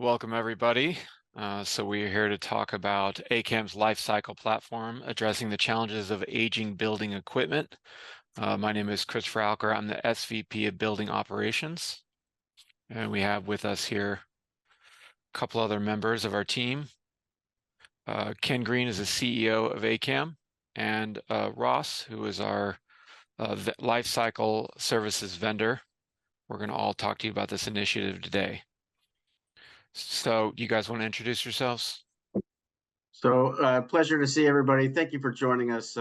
Welcome, everybody. So we are here to talk about AKAM's LifeCycle platform, addressing the challenges of aging building equipment. My name is Christopher Alker. I'm the SVP of Building Operations. And we have with us here a couple other members of our team. Ken Greene is the CEO of AKAM, and Ross, who is our LifeCycle services vendor. We're going to all talk to you about this initiative today. So you guys want to introduce yourselves? So pleasure to see everybody. Thank you for joining us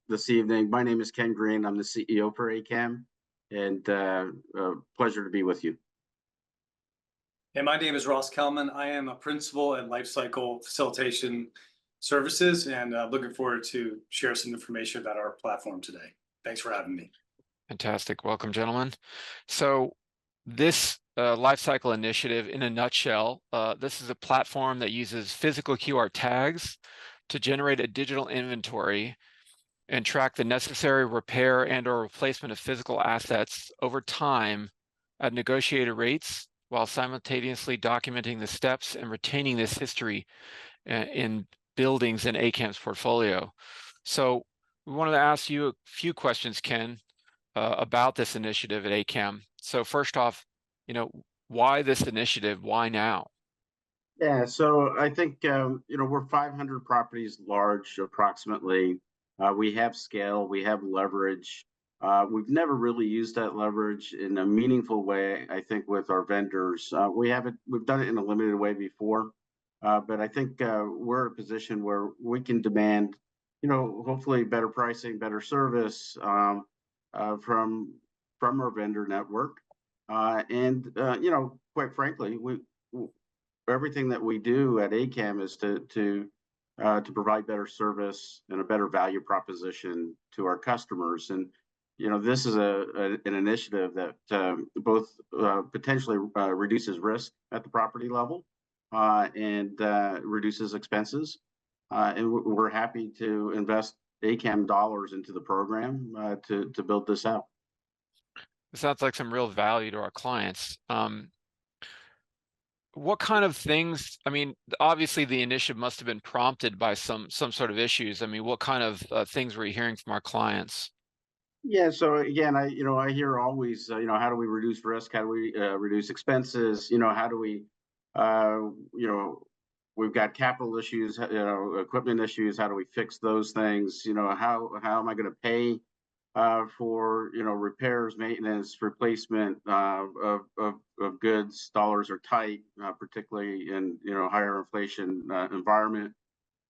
this evening. My name is Ken Greene. I'm the CEO for AKAM, and pleasure to be with you. And my name is Ross Kellman. I am a principal at LifeCycle Facilitation Services, and looking forward to share some information about our platform today. Thanks for having me. Fantastic. Welcome, gentlemen. So this LifeCycle initiative, in a nutshell, this is a platform that uses physical QR tags to generate a digital inventory and track the necessary repair and or replacement of physical assets over time at negotiated rates, while simultaneously documenting the steps and retaining this history in buildings in AKAM's portfolio. So we wanted to ask you a few questions, Ken, about this initiative at AKAM. So first off, why this initiative? Why now? Yeah, so I think, we're 500 properties large, approximately. We have scale, we have leverage. We've never really used that leverage in a meaningful way, I think, with our vendors. We've done it in a limited way before, but I think we're in a position where we can demand, hopefully better pricing, better service from our vendor network. Quite frankly, everything that we do at AKAM is to provide better service and a better value proposition to our customers. And this is an initiative that both potentially reduces risk at the property level and reduces expenses. And we're happy to invest AKAM dollars into the program to build this out. It sounds like some real value to our clients. What kind of things, obviously the initiative must have been prompted by some sort of issues. What kind of things were you hearing from our clients? Yeah, so again, I hear always, how do we reduce risk? How do we reduce expenses? How do we, we've got capital issues, equipment issues. How do we fix those things? How am I going to pay for repairs, maintenance, replacement of goods? Dollars are tight, particularly in higher inflation environment.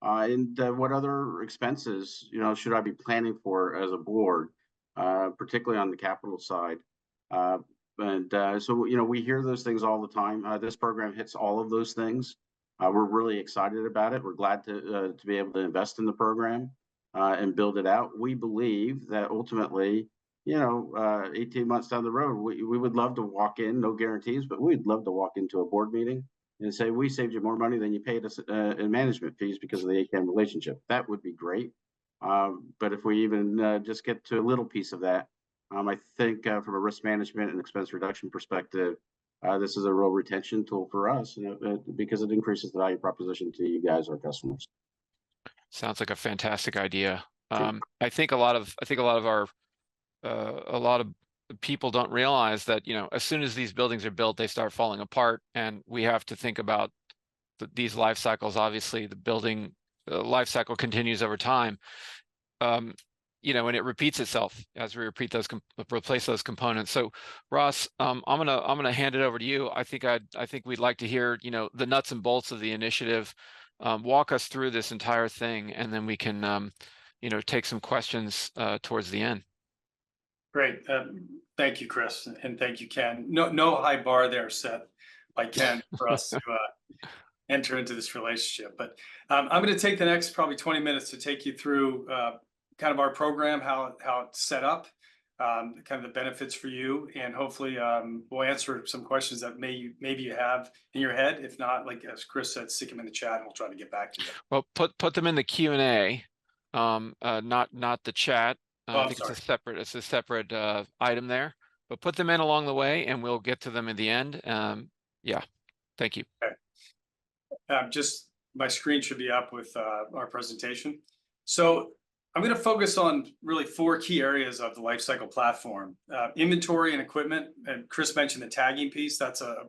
And what other expenses should I be planning for as a board, particularly on the capital side? So we hear those things all the time. This program hits all of those things. We're really excited about it. We're glad to be able to invest in the program and build it out. We believe that ultimately, 18 months down the road, we would love to walk in, no guarantees, but we'd love to walk into a board meeting and say, we saved you more money than you paid us in management fees because of the AKAM relationship. That would be great. But if we even just get to a little piece of that, I think from a risk management and expense reduction perspective, this is a real retention tool for us because it increases the value proposition to you guys, our customers. Sounds like a fantastic idea. Sure. I think a lot of people don't realize that as soon as these buildings are built, they start falling apart, and we have to think about these life cycles. Obviously, the building life cycle continues over time, and it repeats itself as we replace those components. So, Ross, I'm gonna hand it over to you. I think we'd like to hear the nuts and bolts of the initiative. Walk us through this entire thing, and then we can take some questions towards the end. Great. Thank you, Chris, and thank you, Ken. No high bar there set by Ken for us to enter into this relationship. But I'm going to take the next probably 20 minutes to take you through kind of our program, how it's set up, kind of the benefits for you, and hopefully we'll answer some questions that maybe you have in your head. If not, like as Chris said, stick them in the chat and we'll try to get back to you. Well, put them in the Q&A, not the chat. I think it's a separate item there, but put them in along the way and we'll get to them in the end. Yeah, Thank you. Just my screen should be up with our presentation. So I'm going to focus on really 4 key areas of the LifeCycle platform: inventory and equipment. And Chris mentioned the tagging piece. That's a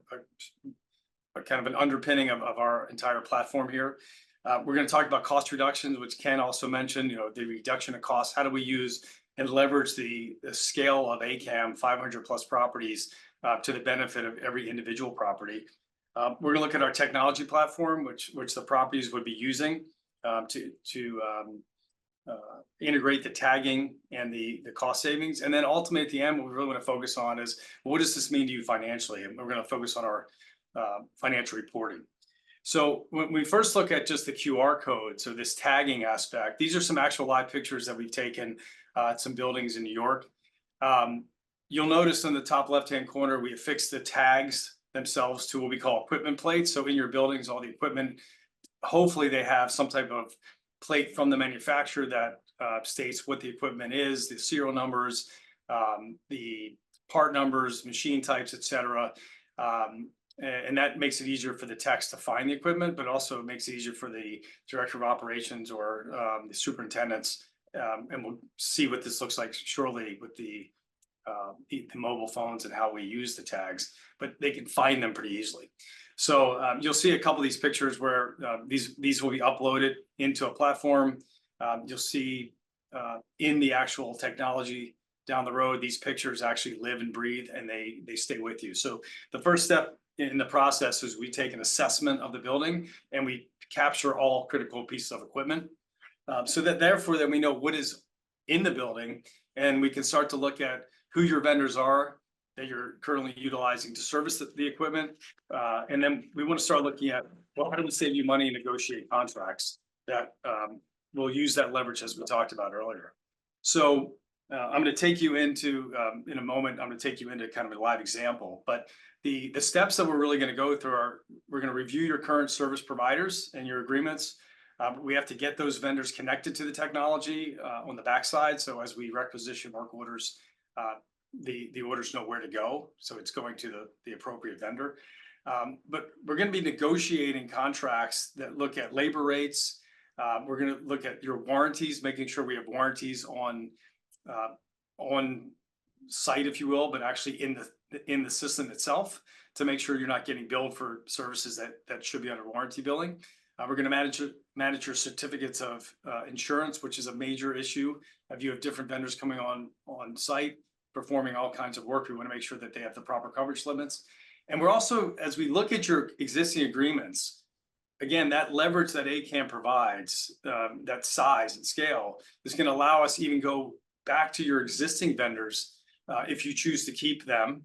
kind of an underpinning of our entire platform here. We're going to talk about cost reductions, which Ken also mentioned. The reduction of costs. How do we use and leverage the scale of AKAM 500 plus properties to the benefit of every individual property? We're going to look at our technology platform, which the properties would be using to integrate the tagging and the cost savings. And then ultimately at the end, what we really want to focus on is, what does this mean to you financially? And we're going to focus on our financial reporting. So when we first look at just the QR code, so this tagging aspect, these are some actual live pictures that we've taken at some buildings in New York. You'll notice in the top left-hand corner, we affix the tags themselves to what we call equipment plates. So in your buildings, all the equipment, hopefully they have some type of plate from the manufacturer that states what the equipment is, the serial numbers, the part numbers, machine types, etc. And that makes it easier for the techs to find the equipment, but also makes it easier for the director of operations or the superintendents. And we'll see what this looks like shortly with the mobile phones and how we use the tags, but they can find them pretty easily. So you'll see a couple of these pictures where these will be uploaded into a platform. You'll see in the actual technology down the road, these pictures actually live and breathe, and they stay with you. So the first step in the process is we take an assessment of the building and we capture all critical pieces of equipment, so that therefore then we know what is in the building, and we can start to look at who your vendors are that you're currently utilizing to service the equipment. And then we want to start looking at, well, how do we save you money and negotiate contracts that will use that leverage as we talked about earlier. So I'm going to take you into, in a moment, I'm going to take you into kind of a live example, but the steps that we're really going to go through are, we're going to review your current service providers and your agreements. We have to get those vendors connected to the technology on the backside. So as we requisition work orders, the orders know where to go. So it's going to the appropriate vendor. But we're going to be negotiating contracts that look at labor rates. We're going to look at your warranties, making sure we have warranties on site, if you will, but actually in the system itself, to make sure you're not getting billed for services that should be under warranty billing. We're going to manage your certificates of insurance, which is a major issue. If you have different vendors coming on site, performing all kinds of work, we want to make sure that they have the proper coverage limits. And we're also, as we look at your existing agreements, again, that leverage that AKAM provides, that size and scale, is going to allow us even go back to your existing vendors if you choose to keep them,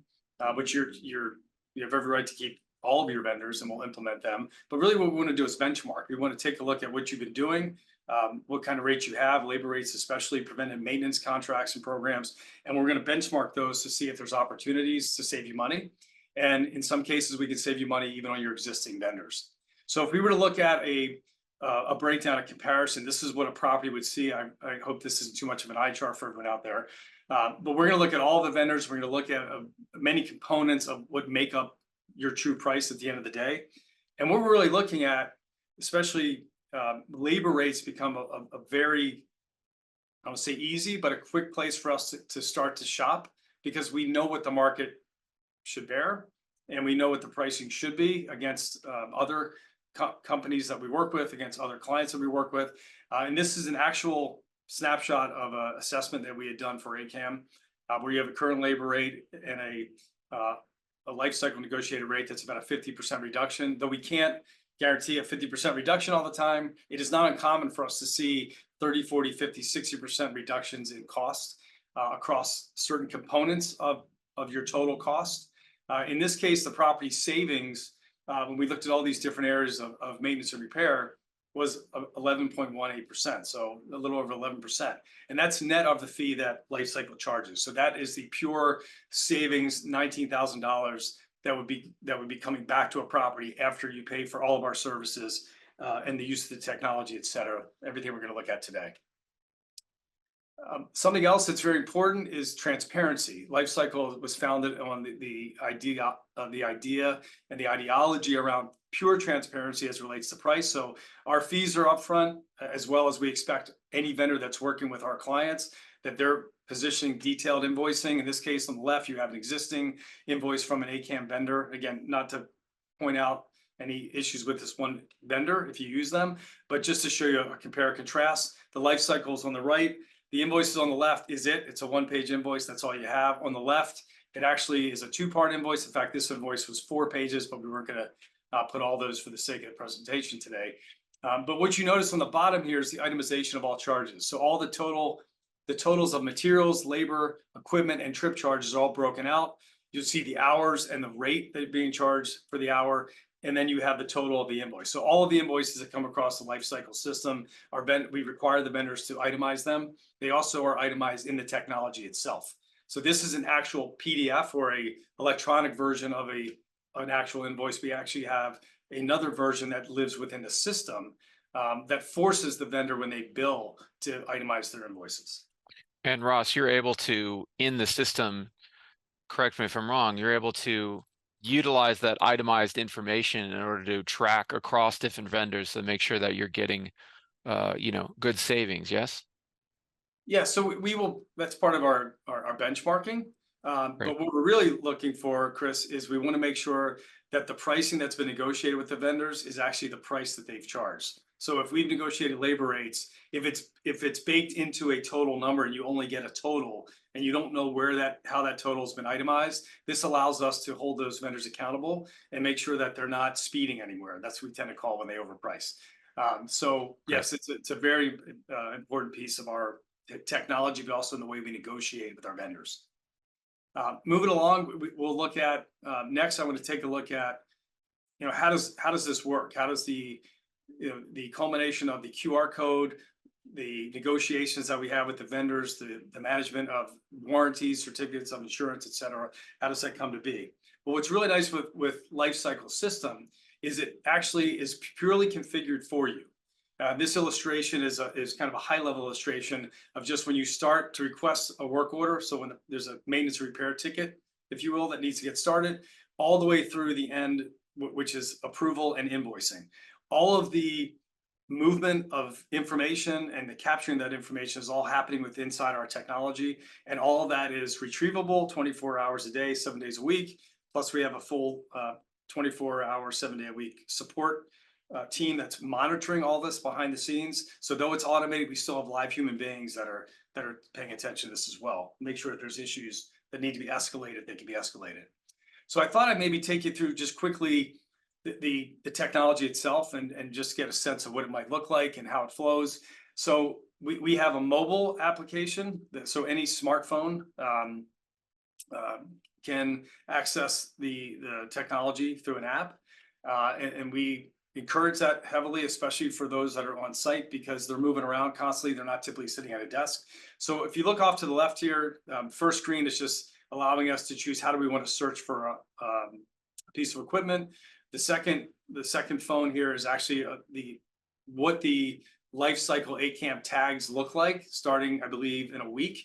which you have every right to keep all of your vendors, and we'll implement them. But really what we want to do is benchmark. We want to take a look at what you've been doing, what kind of rates you have, labor rates, especially preventive maintenance contracts and programs. And we're going to benchmark those to see if there's opportunities to save you money. And in some cases, we can save you money even on your existing vendors. So if we were to look at a breakdown, a comparison, this is what a property would see. I hope this isn't too much of an eye chart for everyone out there. But we're going to look at all the vendors. We're going to look at many components of what make up your true price at the end of the day. And what we're really looking at, especially labor rates, become a very, I don't say easy, but a quick place for us to start to shop, because we know what the market should bear, and we know what the pricing should be against other companies that we work with, against other clients that we work with. And this is an actual snapshot of an assessment that we had done for AKAM, where you have a current labor rate and a LifeCycle negotiated rate that's about a 50% reduction. Though we can't guarantee a 50% reduction all the time, it is not uncommon for us to see 30, 40, 50, 60% reductions in cost across certain components of your total cost. In this case, the property savings, when we looked at all these different areas of maintenance and repair, was 11.18%, so a little over 11%. And that's net of the fee that LifeCycle charges. So that is the pure savings, $19,000 that would be coming back to a property after you pay for all of our services and the use of the technology, et cetera, everything we're going to look at today. Something else that's very important is transparency. LifeCycle was founded on the idea and the ideology around pure transparency as it relates to price. So our fees are upfront, as well as we expect any vendor that's working with our clients that they're positioning detailed invoicing. In this case, on the left, you have an existing invoice from an AKAM vendor. Again, not to point out any issues with this one vendor if you use them, but just to show you a compare and contrast. The LifeCycle is on the right. The invoice is on the left is it. It's a one-page invoice. That's all you have. On the left, it actually is a two-part invoice. In fact, this invoice was 4 pages, but we weren't going to put all those for the sake of the presentation today. But what you notice on the bottom here is the itemization of all charges. So all the totals of materials, labor, equipment, and trip charges are all broken out. You'll see the hours and the rate that are being charged for the hour. And then you have the total of the invoice. So all of the invoices that come across the LifeCycle system we require the vendors to itemize them. They also are itemized in the technology itself. So this is an actual PDF or a electronic version of an actual invoice. We actually have another version that lives within the system that forces the vendor when they bill to itemize their invoices. And Ross, you're able to, in the system, correct me if I'm wrong, you're able to utilize that itemized information in order to track across different vendors to make sure that you're getting, good savings. Yes. Yeah, so we will. That's part of our benchmarking. But Great. what we're really looking for, Chris, is we want to make sure that the pricing that's been negotiated with the vendors is actually the price that they've charged. So if we've negotiated labor rates, if it's baked into a total number and you only get a total and you don't know how that total has been itemized, this allows us to hold those vendors accountable and make sure that they're not speeding anywhere. That's what we tend to call when they overprice. So yes, it's a very important piece of our technology, but also in the way we negotiate with our vendors. Moving along, we'll look at next. I want to take a look at, how does this work? How does the culmination of the QR code, the negotiations that we have with the vendors, the management of warranties, certificates of insurance, et cetera, how does that come to be? Well, what's really nice with LifeCycle system is it actually is purely configured for you. This illustration is kind of a high-level illustration of just when you start to request a work order. So when there's a maintenance repair ticket, if you will, that needs to get started, all the way through the end, which is approval and invoicing. All of the movement of information and the capturing that information is all happening inside our technology, and all of that is retrievable 24 hours a day, 7 days a week. Plus, we have a full 24-hour, 7-day-a-week support team that's monitoring all this behind the scenes. So though it's automated, we still have live human beings that are paying attention to this as well. Make sure that there's issues that need to be escalated, they can be escalated. So I thought I'd maybe take you through just quickly the technology itself and just get a sense of what it might look like and how it flows. So we have a mobile application, so any smartphone can access the technology through an app, and we encourage that heavily, especially for those that are on site, because they're moving around constantly. They're not typically sitting at a desk. So if you look off to the left here, first screen is just allowing us to choose how do we want to search for a piece of equipment. The second phone here is actually what the LifeCycle AKAM tags look like, starting, I believe, in a week.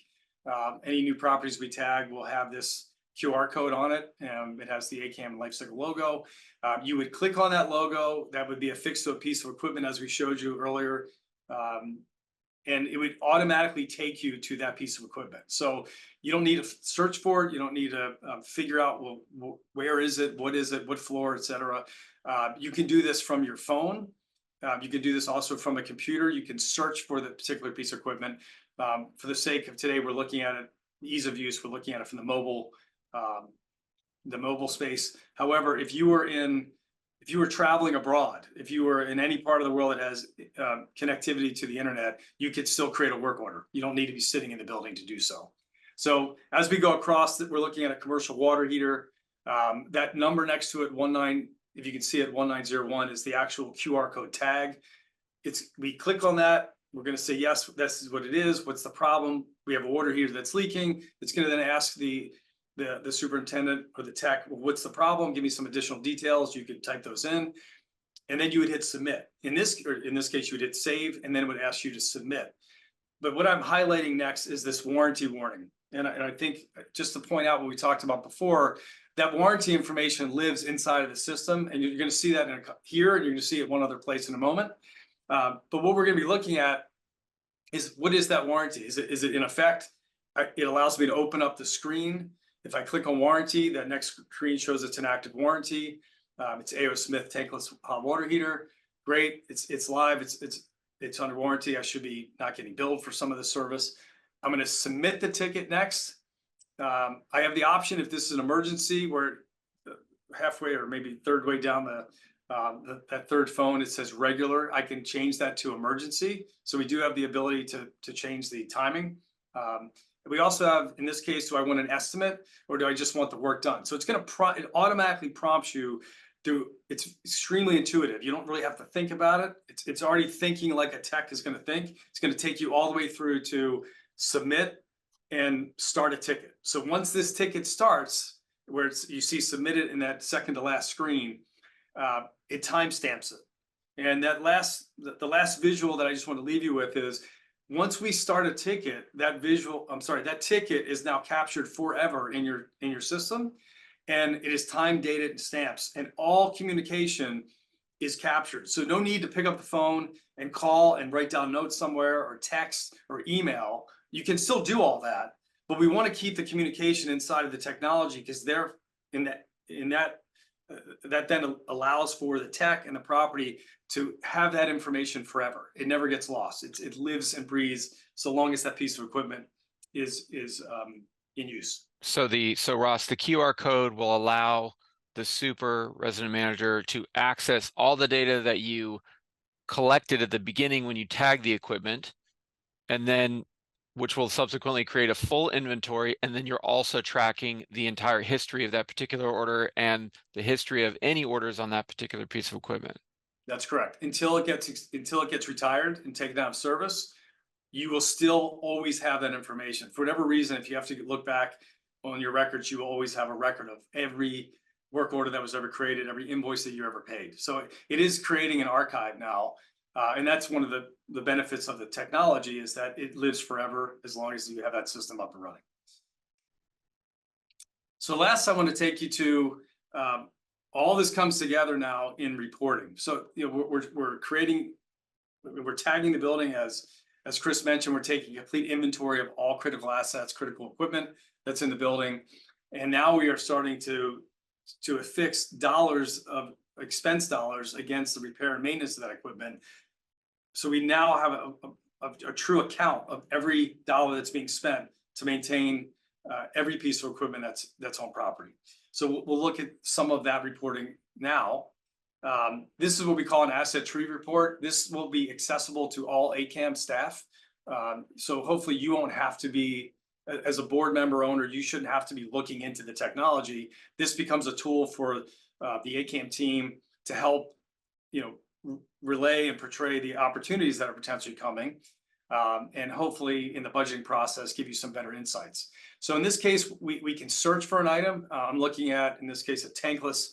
Any new properties we tag will have this QR code on it. It has the AKAM LifeCycle logo. You would click on that logo. That would be affixed to a piece of equipment, as we showed you earlier. And it would automatically take you to that piece of equipment. So you don't need to search for it. You don't need to figure out, well, where is it, what floor, et cetera. You can do this from your phone. You can do this also from a computer. You can search for the particular piece of equipment. For the sake of today, we're looking at it, ease of use, we're looking at it from the mobile space. However, if you were traveling abroad, if you were in any part of the world that has connectivity to the internet, you could still create a work order. You don't need to be sitting in the building to do so. So as we go across, we're looking at a commercial water heater. That number next to it, if you can see it, 1901 is the actual QR code tag. We click on that. We're going to say, yes, this is what it is. What's the problem? We have a water heater that's leaking. It's going to then ask the superintendent or the tech, well, what's the problem? Give me some additional details. You could type those in, and then you would hit submit. In this case, you would hit save, and then it would ask you to submit. But what I'm highlighting next is this warranty warning. And I think just to point out what we talked about before, that warranty information lives inside of the system, and you're going to see that here, and you're going to see it one other place in a moment. But what we're going to be looking at is, what is that warranty? Is it in effect? It allows me to open up the screen. If I click on warranty, that next screen shows it's an active warranty. It's A.O. Smith tankless hot water heater. Great, it's live. It's under warranty. I should be not getting billed for some of the service. I'm going to submit the ticket next. I have the option, if this is an emergency, where halfway or maybe third way down that third phone, it says regular. I can change that to emergency. So we do have the ability to change the timing. We also have, in this case, do I want an estimate, or do I just want the work done? So it's going to it automatically prompts you through. It's extremely intuitive. You don't really have to think about it. It's already thinking like a tech is going to think. It's going to take you all the way through to submit and start a ticket. So once this ticket starts, where you see submitted in that second to last screen, it timestamps it. And the last visual that I just want to leave you with is, once we start a ticket, that ticket is now captured forever in your system, and it is time dated and stamps, and all communication is captured. So no need to pick up the phone and call and write down notes somewhere, or text or email. You can still do all that, but we want to keep the communication inside of the technology, because they're that then allows for the tech and the property to have that information forever. It never gets lost. It lives and breathes so long as that piece of equipment is in use. So Ross, the QR code will allow the super resident manager to access all the data that you collected at the beginning when you tagged the equipment, and then which will subsequently create a full inventory, and then you're also tracking the entire history of that particular order and the history of any orders on that particular piece of equipment. That's correct. Until it gets retired and taken out of service, you will still always have that information. For whatever reason, if you have to look back on your records, you will always have a record of every work order that was ever created, every invoice that you ever paid. So it is creating an archive now. And that's one of the benefits of the technology, is that it lives forever as long as you have that system up and running. So last, I want to take you to all this comes together now in reporting. So we're tagging the building, as Chris mentioned. We're taking complete inventory of all critical assets, critical equipment that's in the building, and now we are starting to affix expense dollars against the repair and maintenance of that equipment. So we now have a true account of every dollar that's being spent to maintain every piece of equipment that's on property. So we'll look at some of that reporting now. This is what we call an asset tree report. This will be accessible to all AKAM staff. So hopefully you won't have to be, as a board member owner, you shouldn't have to be looking into the technology. This becomes a tool for the AKAM team to help, relay and portray the opportunities that are potentially coming, and hopefully in the budgeting process give you some better insights. So in this case, we can search for an item. I'm looking at, in this case, a tankless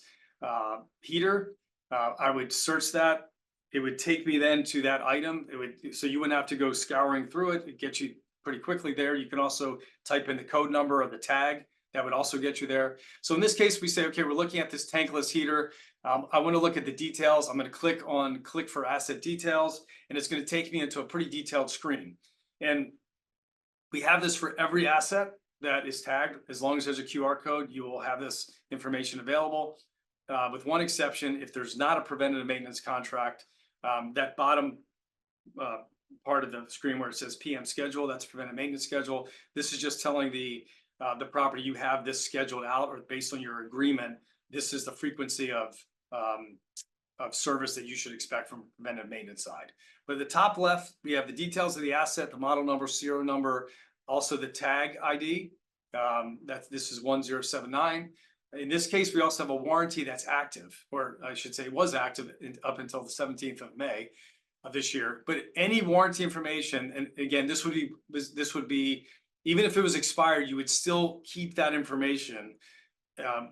heater. I would search that. It would take me then to that item. So you wouldn't have to go scouring through it. It gets you pretty quickly there. You can also type in the code number of the tag. That would also get you there. So in this case, we say, okay, we're looking at this tankless heater. I want to look at the details. I'm going to click for asset details, and it's going to take me into a pretty detailed screen. And we have this for every asset that is tagged. As long as there's a QR code, you will have this information available. With one exception, if there's not a preventative maintenance contract, that bottom part of the screen where it says PM schedule, that's preventative maintenance schedule. This is just telling the property you have this scheduled out, or based on your agreement, this is the frequency of service that you should expect from preventive maintenance side. But at the top left, we have the details of the asset, the model number, serial number, also the tag ID. This is 1079. In this case, we also have a warranty that's active, or I should say was active up until the 17th of May of this year. But any warranty information, and again, this would be even if it was expired, you would still keep that information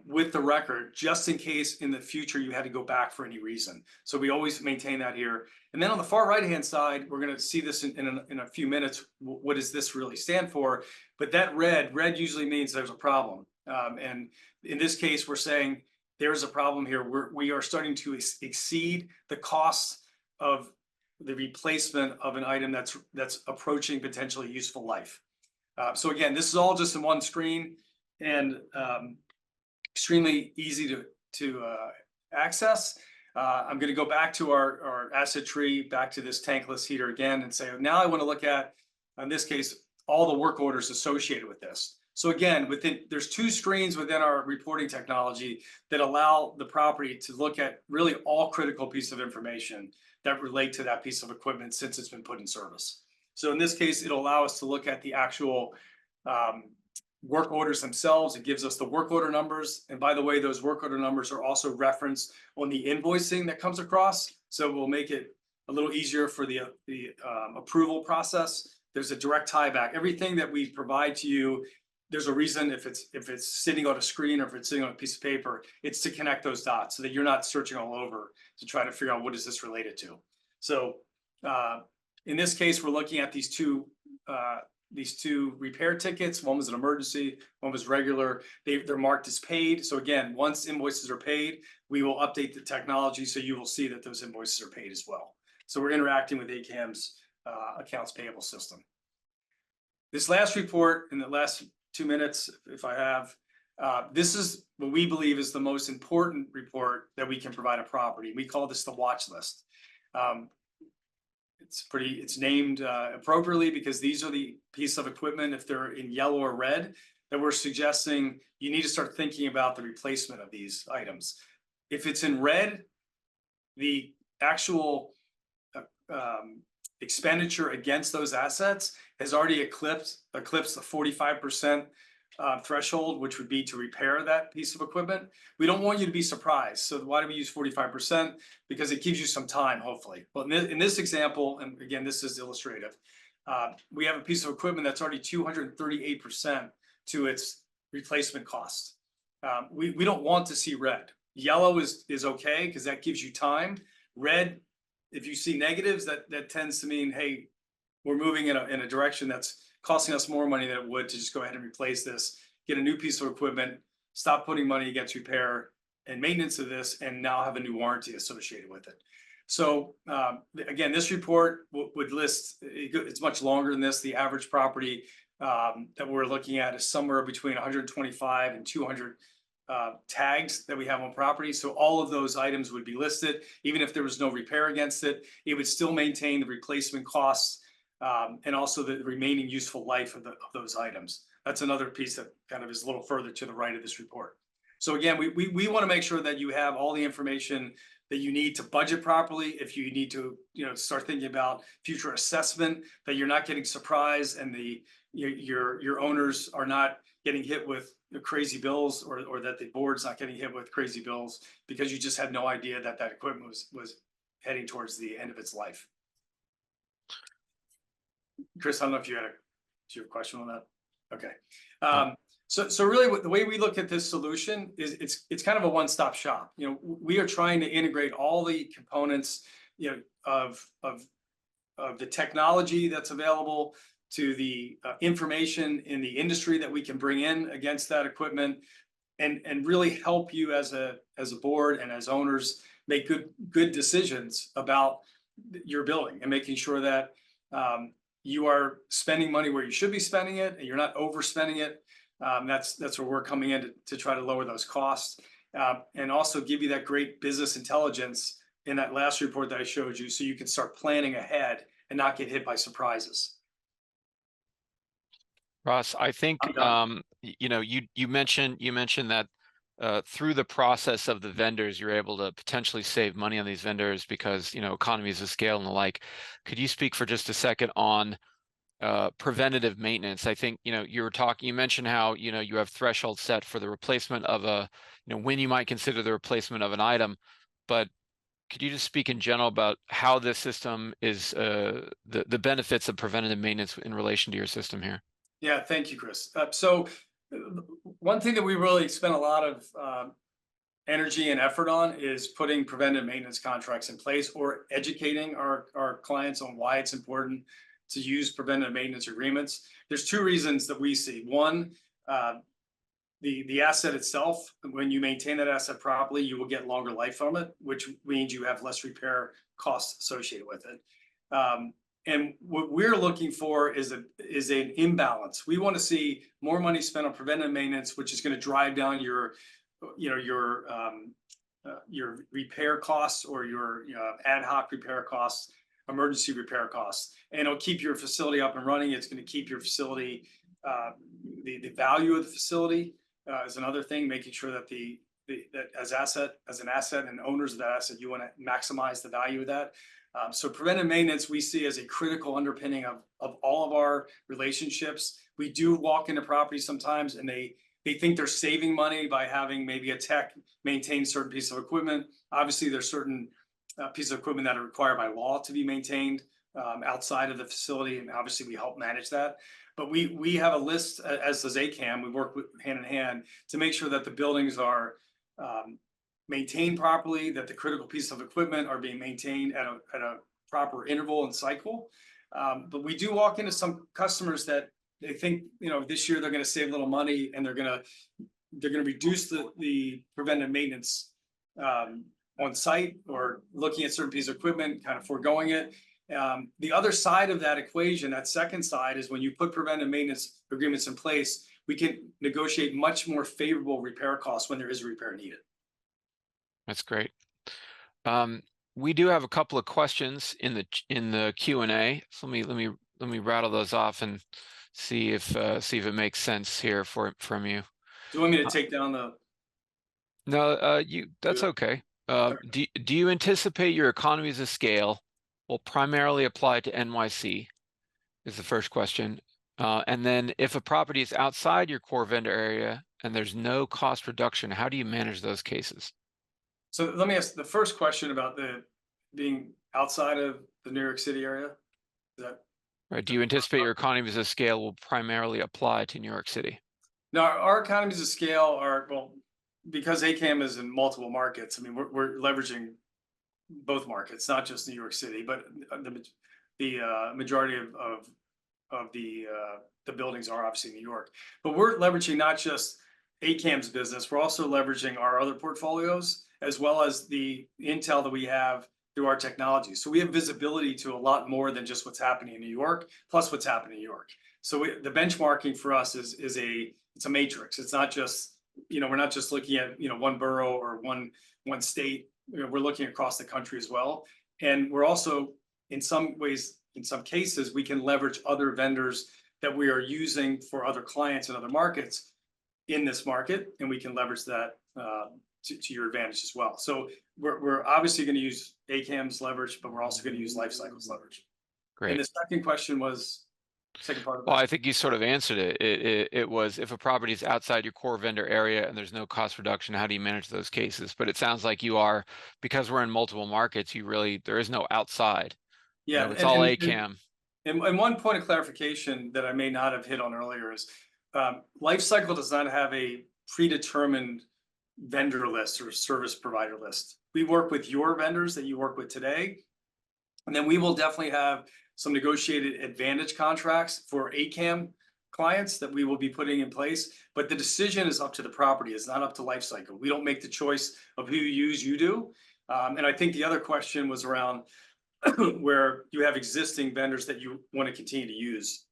with the record, just in case in the future you had to go back for any reason. So we always maintain that here. And then on the far right-hand side, we're going to see this in a few minutes. What does this really stand for? But that red usually means there's a problem. And in this case, we're saying there's a problem here. We are starting to exceed the cost of the replacement of an item that's approaching potentially useful life. So again, this is all just in one screen, and extremely easy to access. I'm going to go back to our asset tree, back to this tankless heater again, and say, now I want to look at, in this case, all the work orders associated with this. So again, there's two screens within our reporting technology that allow the property to look at really all critical pieces of information that relate to that piece of equipment since it's been put in service. So in this case, it'll allow us to look at the actual work orders themselves. It gives us the work order numbers. And by the way, those work order numbers are also referenced on the invoicing that comes across. So we'll make it a little easier for the approval process. There's a direct tie back. Everything that we provide to you, there's a reason if it's sitting on a screen or if it's sitting on a piece of paper, it's to connect those dots so that you're not searching all over to try to figure out what is this related to. So in this case, we're looking at these two repair tickets. One was an emergency, one was regular. They're marked as paid. So again, once invoices are paid, we will update the technology so you will see that those invoices are paid as well. So we're interacting with AKAM's accounts payable system. This last report in the last 2 minutes, if I have, this is what we believe is the most important report that we can provide a property. We call this the watch list. It's named appropriately because these are the pieces of equipment, if they're in yellow or red, that we're suggesting you need to start thinking about the replacement of these items. If it's in red, the actual expenditure against those assets has already eclipsed the 45% threshold, which would be to repair that piece of equipment. We don't want you to be surprised. So why do we use 45%? Because it gives you some time, hopefully. But in this example, and again, this is illustrative, we have a piece of equipment that's already 238% to its replacement cost. We don't want to see red. Yellow is okay because that gives you time. Red, if you see negatives, that tends to mean, hey, we're moving in a direction that's costing us more money than it would to just go ahead and replace this, get a new piece of equipment, stop putting money against repair and maintenance of this, and now have a new warranty associated with it. So again, this report would list, it's much longer than this. The average property that we're looking at is somewhere between 125 and 200 tags that we have on property. So all of those items would be listed. Even if there was no repair against it, it would still maintain the replacement costs and also the remaining useful life of those items. That's another piece that kind of is a little further to the right of this report. So again, we want to make sure that you have all the information that you need to budget properly. If you need to, start thinking about future assessment, that you're not getting surprised and your owners are not getting hit with crazy bills, or that the board's not getting hit with crazy bills because you just had no idea that equipment was heading towards the end of its life. Chris, I don't know if you had a question on that. Okay. So really the way we look at this solution is it's kind of a one-stop shop. We are trying to integrate all the components, of the technology that's available to the information in the industry that we can bring in against that equipment, and really help you as a board and as owners make good decisions about your building and making sure that you are spending money where you should be spending it, and you're not overspending it. That's where we're coming in to try to lower those costs, and also give you that great business intelligence in that last report that I showed you, so you can start planning ahead and not get hit by surprises. Ross, I think you mentioned that through the process of the vendors, you're able to potentially save money on these vendors because economies of scale and the like. Could you speak for just a second on preventative maintenance? I think you mentioned how you have thresholds set for the replacement of when you might consider the replacement of an item, but could you just speak in general about how this system is the benefits of preventative maintenance in relation to your system here? Yeah, thank you, Chris. So one thing that we really spent a lot of energy and effort on is putting preventive maintenance contracts in place, or educating our clients on why it's important to use preventive maintenance agreements. There's two reasons that we see. One, the asset itself, when you maintain that asset properly, you will get longer life from it, which means you have less repair costs associated with it. And what we're looking for is an imbalance. We want to see more money spent on preventive maintenance, which is going to drive down your repair costs, or your ad hoc repair costs, emergency repair costs, and it'll keep your facility up and running. It's going to keep your facility, the value of the facility is another thing, making sure that that as an asset and owners of that asset, you want to maximize the value of that. So preventive maintenance we see as a critical underpinning of all of our relationships. We do walk into properties sometimes, and they think they're saving money by having maybe a tech maintain certain pieces of equipment. Obviously, there's certain pieces of equipment that are required by law to be maintained outside of the facility, and obviously we help manage that. But we have a list, as does AKAM. We work hand in hand to make sure that the buildings are maintained properly, that the critical pieces of equipment are being maintained at a proper interval and cycle. But we do walk into some customers that they think, this year they're going to save a little money, and they're going to reduce the preventive maintenance on site, or looking at certain pieces of equipment, kind of foregoing it. The other side of that equation, that second side, is when you put preventive maintenance agreements in place, we can negotiate much more favorable repair costs when there is a repair needed. That's great. We do have a couple of questions in the Q&A. So let me rattle those off and see if it makes sense here from you. Do you want me to take down the? No, that's okay. Do you anticipate your economies of scale will primarily apply to NYC? Is the first question. And then, if a property is outside your core vendor area and there's no cost reduction, how do you manage those cases? So let me ask the first question about being outside of the New York City area. Is that right? Do you anticipate your economies of scale will primarily apply to New York City? No, our economies of scale are, well, because AKAM is in multiple markets. I mean, we're leveraging both markets, not just New York City, but the majority of the buildings are obviously New York. But we're leveraging not just AKAM's business, we're also leveraging our other portfolios, as well as the intel that we have through our technology. So we have visibility to a lot more than just what's happening in New York, plus what's happening in New York. So the benchmarking for us is a matrix. It's not just, we're not just looking at, one borough or one state. We're looking across the country as well. And we're also, in some ways, in some cases, we can leverage other vendors that we are using for other clients in other markets in this market, and we can leverage that to your advantage as well. So we're obviously going to use AKAM's leverage, but we're also going to use LifeCycle's leverage. Great. And the second question was, second part of that. Well, I think you sort of answered it. It was, if a property is outside your core vendor area and there's no cost reduction, how do you manage those cases? But it sounds like you are, because we're in multiple markets, there is no outside. Yeah, it's all AKAM. And one point of clarification that I may not have hit on earlier is LifeCycle does not have a predetermined vendor list or service provider list. We work with your vendors that you work with today, and then we will definitely have some negotiated advantage contracts for AKAM clients that we will be putting in place. But the decision is up to the property. It's not up to LifeCycle. We don't make the choice of who you use, you do. And I think the other question was around where you have existing vendors that you want to continue to use.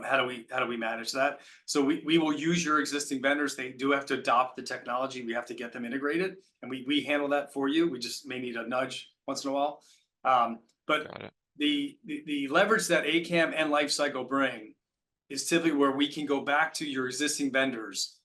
How do we manage that? So we will use your existing vendors. They do have to adopt the technology. We have to get them integrated, and we handle that for you. We just may need a nudge once in a while. But the leverage that AKAM and LifeCycle bring is typically where we can go back to your existing vendors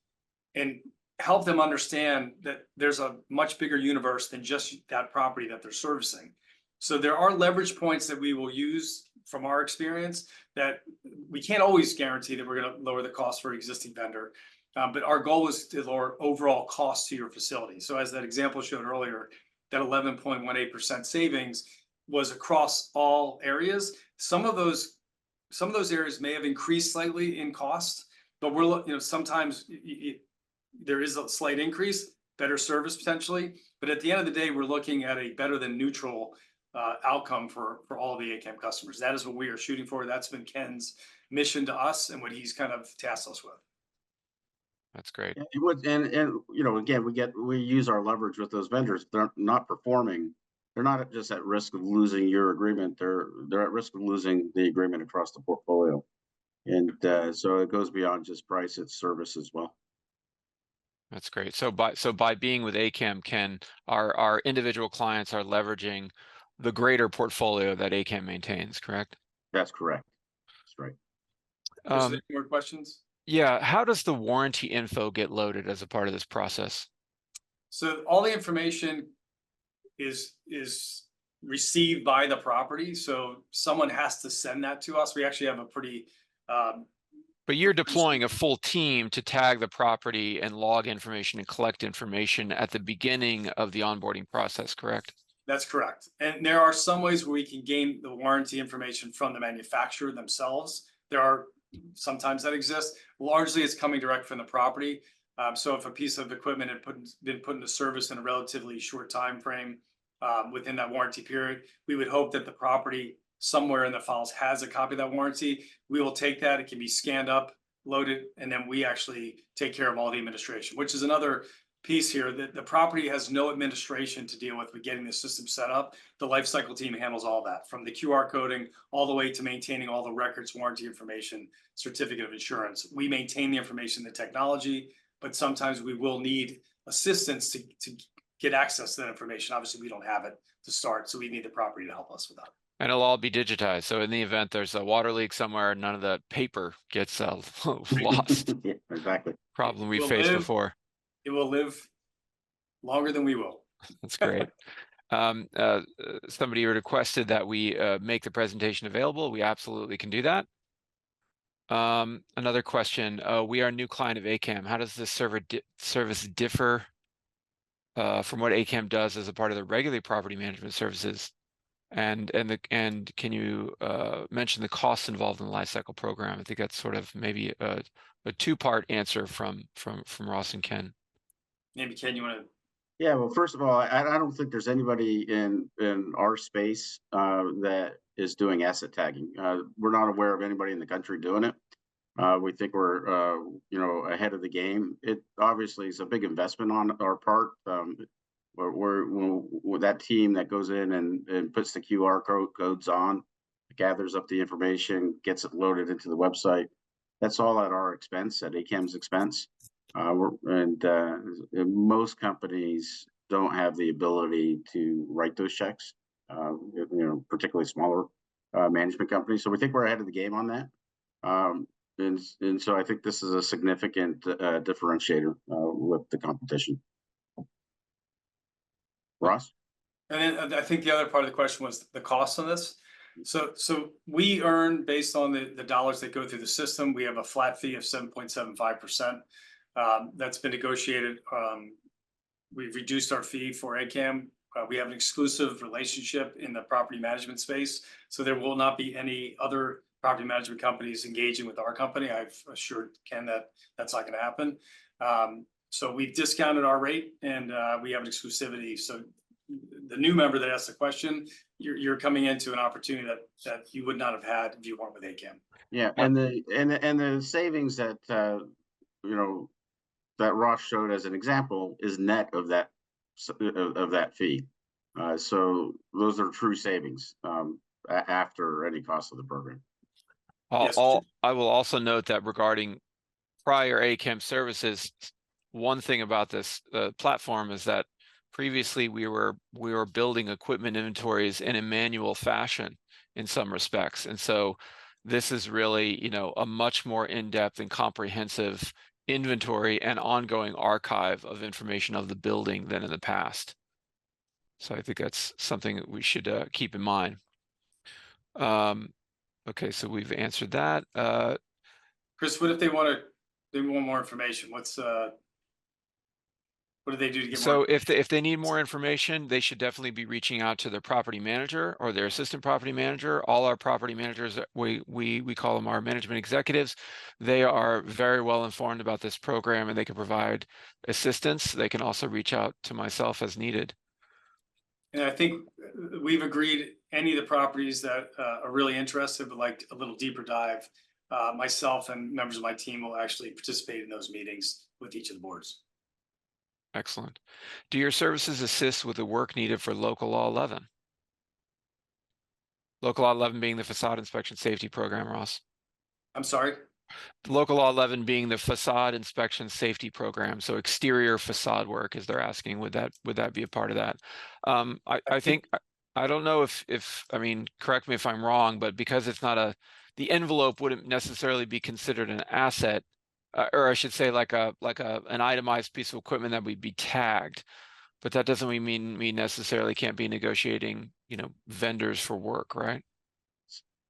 and help them understand that there's a much bigger universe than just that property that they're servicing. So there are leverage points that we will use from our experience that we can't always guarantee that we're going to lower the cost for an existing vendor. But our goal is to lower overall costs to your facility. So as that example showed earlier, that 11.18% savings was across all areas. Some of those areas may have increased slightly in cost, but sometimes there is a slight increase, better service potentially, but at the end of the day, we're looking at a better than neutral outcome for all the AKAM customers. That is what we are shooting for. That's been Ken's mission to us and what he's kind of tasked us with. That's great. And again, we use our leverage with those vendors. They're not performing. They're not just at risk of losing your agreement. They're at risk of losing the agreement across the portfolio. And so it goes beyond just price, it's service as well. That's great. So by being with AKAM, Ken, our individual clients are leveraging the greater portfolio that AKAM maintains, correct? That's correct. That's right. Is there any more questions? Yeah. How does the warranty info get loaded as a part of this process? So all the information is received by the property. So someone has to send that to us. We actually have a pretty But you're deploying a full team to tag the property and log information and collect information at the beginning of the onboarding process, correct? That's correct. And there are some ways where we can gain the warranty information from the manufacturer themselves. There are sometimes that exists. Largely, it's coming direct from the property. So if a piece of equipment had been put into service in a relatively short time frame within that warranty period, we would hope that the property somewhere in the files has a copy of that warranty. We will take that. It can be scanned up, loaded, and then we actually take care of all the administration, which is another piece here that the property has no administration to deal with getting the system set up. The LifeCycle team handles all that, from the QR coding all the way to maintaining all the records, warranty information, certificate of insurance. We maintain the information, the technology, but sometimes we will need assistance to get access to that information. Obviously, we don't have it to start, so we need the property to help us with that. And it'll all be digitized. So in the event there's a water leak somewhere, none of the paper gets lost. Yeah, exactly. Problem we faced before. It will live longer than we will. That's great. Somebody requested that we make the presentation available. We absolutely can do that. Another question. We are a new client of AKAM. How does this service differ from what AKAM does as a part of the regular property management services? And can you mention the costs involved in the LifeCycle program? I think that's sort of maybe a two-part answer from Ross and Ken. Maybe Ken, you want to? Yeah, well, first of all, I don't think there's anybody in our space that is doing asset tagging. We're not aware of anybody in the country doing it. We think we're ahead of the game. It obviously is a big investment on our part. We're that team that goes in and puts the QR codes on, gathers up the information, gets it loaded into the website. That's all at our expense, at AKAM's expense. Most companies don't have the ability to write those checks, particularly smaller management companies. So we think we're ahead of the game on that. And so I think this is a significant differentiator with the competition. Ross? And then I think the other part of the question was the cost on this. So we earn based on the dollars that go through the system. We have a flat fee of 7.75%. That's been negotiated. We've reduced our fee for AKAM. We have an exclusive relationship in the property management space. So there will not be any other property management companies engaging with our company. I've assured Ken that that's not going to happen. So we've discounted our rate and we have an exclusivity. So the new member that asked the question, you're coming into an opportunity that you would not have had if you weren't with AKAM. Yeah, and the savings that that Ross showed as an example is net of that fee. So those are true savings after any cost of the program. I will also note that regarding prior AKAM services, one thing about this platform is that previously we were building equipment inventories in a manual fashion in some respects, and so this is really a much more in-depth and comprehensive inventory and ongoing archive of information of the building than in the past. So I think that's something that we should keep in mind. Okay, so we've answered that. Chris, what if they want more information? What's What do they do to get So more? if they need more information, they should definitely be reaching out to their property manager or their assistant property manager. All our property managers, we call them our management executives. They are very well informed about this program and they can provide assistance. They can also reach out to myself as needed. And I think we've agreed any of the properties that are really interested but like a little deeper dive, myself and members of my team will actually participate in those meetings with each of the boards. Excellent. Do your services assist with the work needed for local law 11? Local law 11 being the facade inspection safety program, Ross. I'm sorry. Local law 11 being the facade inspection safety program. So exterior facade work, as they're asking, would that be a part of that? I think, I don't know if, I mean, correct me if I'm wrong, but because it's not the envelope wouldn't necessarily be considered an asset, or I should say like an itemized piece of equipment that would be tagged, but that doesn't mean we necessarily can't be negotiating, vendors for work, right?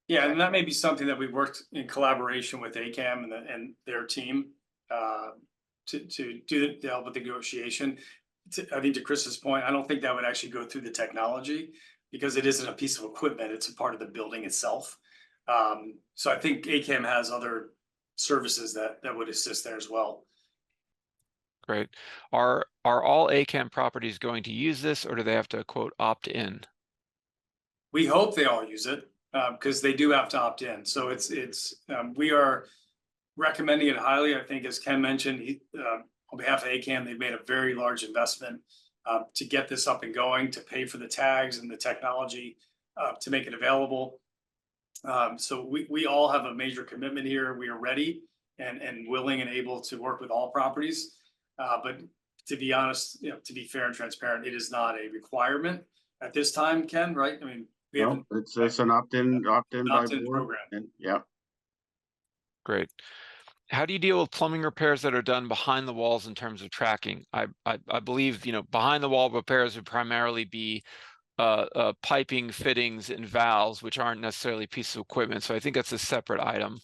Yeah, and that may be something that we worked in collaboration with AKAM and their team to help with the negotiation. I think to Chris's point, I don't think that would actually go through the technology because it isn't a piece of equipment; it's a part of the building itself. So I think AKAM has other services that would assist there as well. Great. Are all AKAM properties going to use this, or do they have to, quote, opt in? We hope they all use it because they do have to opt in. So we are recommending it highly. I think, as Ken mentioned, on behalf of AKAM, they've made a very large investment to get this up and going, to pay for the tags and the technology to make it available. So we all have a major commitment here. We are ready and willing and able to work with all properties. But to be honest, to be fair and transparent, it is not a requirement at this time, Ken, right? I mean, we haven't. It's an opt-in by Opt-in board. program. And yeah. Great. How do you deal with plumbing repairs that are done behind the walls in terms of tracking? I believe, behind the wall repairs would primarily be piping, fittings, and valves, which aren't necessarily pieces of equipment. So I think that's a separate item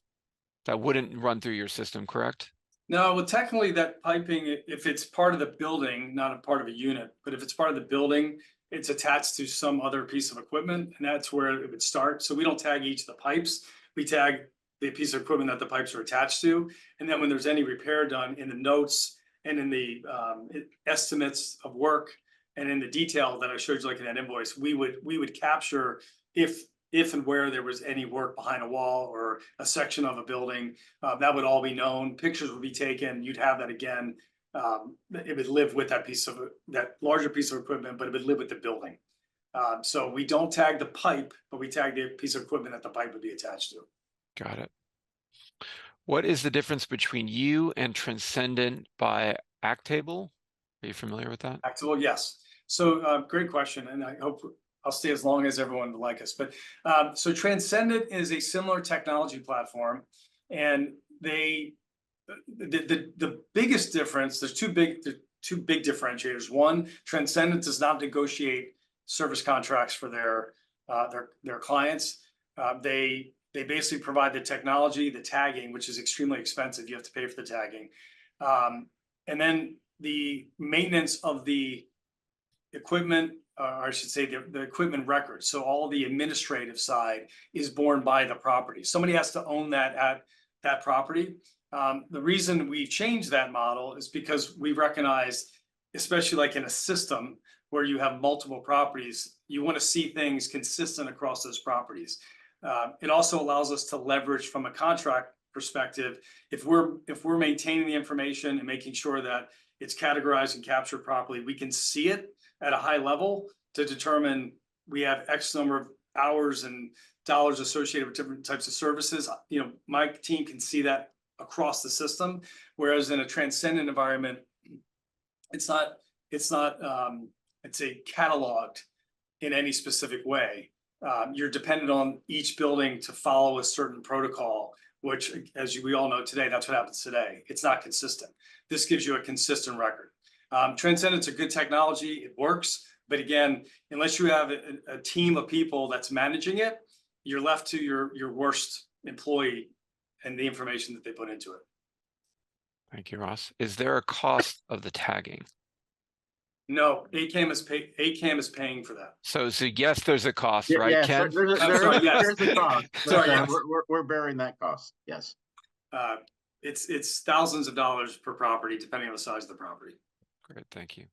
that wouldn't run through your system, correct? No, well, technically that piping, if it's part of the building, not a part of a unit, but if it's part of the building, it's attached to some other piece of equipment, and that's where it would start. So we don't tag each of the pipes. We tag the piece of equipment that the pipes are attached to. And then when there's any repair done in the notes and in the estimates of work and in the detail that I showed you, like in that invoice, we would capture if and where there was any work behind a wall or a section of a building, that would all be known. Pictures would be taken. You'd have that again. It would live with that larger piece of equipment, but it would live with the building. So we don't tag the pipe, but we tag the piece of equipment that the pipe would be attached to. Got it. What is the difference between you and Transcendent by Actable? Are you familiar with that? Actable, yes. So great question, and I hope I'll stay as long as everyone would like us. But so Transcendent is a similar technology platform, and the biggest difference, there's two big differentiators. One, Transcendent does not negotiate service contracts for their clients. They basically provide the technology, the tagging, which is extremely expensive. You have to pay for the tagging, and then the maintenance of the equipment, or I should say the equipment records. So all the administrative side is borne by the property. Somebody has to own that at that property. The reason we changed that model is because we recognize, especially like in a system where you have multiple properties, you want to see things consistent across those properties. It also allows us to leverage from a contract perspective. If we're maintaining the information and making sure that it's categorized and captured properly, we can see it at a high level to determine we have X number of hours and dollars associated with different types of services. My team can see that across the system, whereas in a Transcendent environment, it's not cataloged in any specific way. You're dependent on each building to follow a certain protocol, which, as we all know today, that's what happens today. It's not consistent. This gives you a consistent record. Transcendent's a good technology. It works. But again, unless you have a team of people that's managing it, you're left to your worst employee and the information that they put into it. Thank you, Ross. Is there a cost of the tagging? No, AKAM is paying for that. So yes, there's a cost, Yeah, right, yes, Ken? Sorry, yes. there's a cost, but, Sorry, yes. we're bearing that cost, yes. It's thousands of dollars per property, depending on the size of the property. Great, thank you.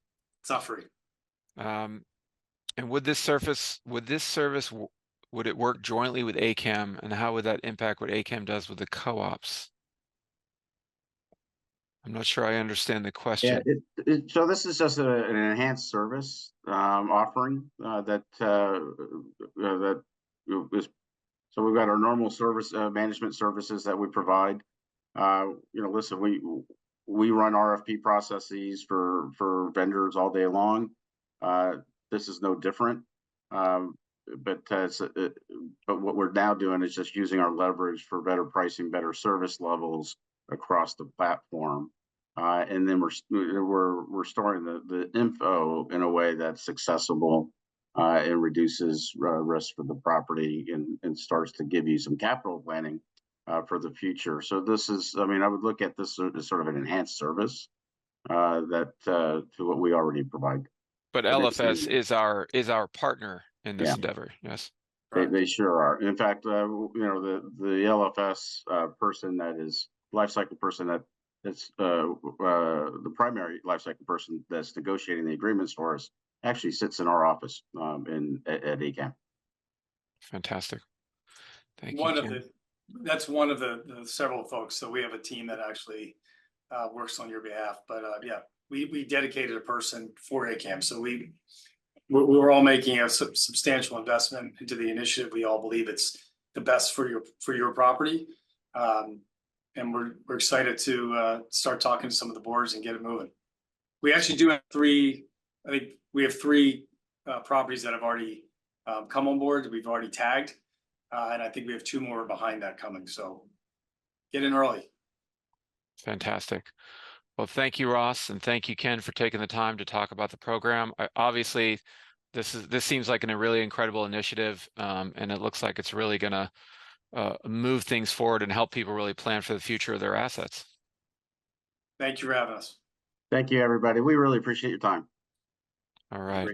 It's not free. And would this service would it work jointly with AKAM, and how would that impact what AKAM does with the co-ops? I'm not sure I understand the question. Yeah, so this is just an enhanced service offering that is. So we've got our normal service management services that we provide. Listen, we run RFP processes for vendors all day long. This is no different. But what we're now doing is just using our leverage for better pricing, better service levels across the platform, and then we're storing the info in a way that's accessible and reduces risk for the property and starts to give you some capital planning for the future. So this is, I mean, I would look at this as sort of an enhanced service that to what we already provide. But LFS is our partner in this endeavor. Yes, they sure are. In fact, the LFS person that is LifeCycle person that's the primary LifeCycle person that's negotiating the agreements for us actually sits in our office at AKAM. Fantastic. Thank you, Ken. That's one of the several folks. So we have a team that actually works on your behalf. But yeah, we dedicated a person for AKAM. So we're all making a substantial investment into the initiative. We all believe it's the best for your property, and we're excited to start talking to some of the boards and get it moving. We actually do have three. I think we have three properties that have already come on board. We've already tagged, and I think we have two more behind that coming. So get in early. Fantastic. Well, thank you, Ross, and thank you, Ken, for taking the time to talk about the program. Obviously, this seems like a really incredible initiative, and it looks like it's really going to move things forward and help people really plan for the future of their assets. Thank you for having us. Thank you, everybody. We really appreciate your time. All right.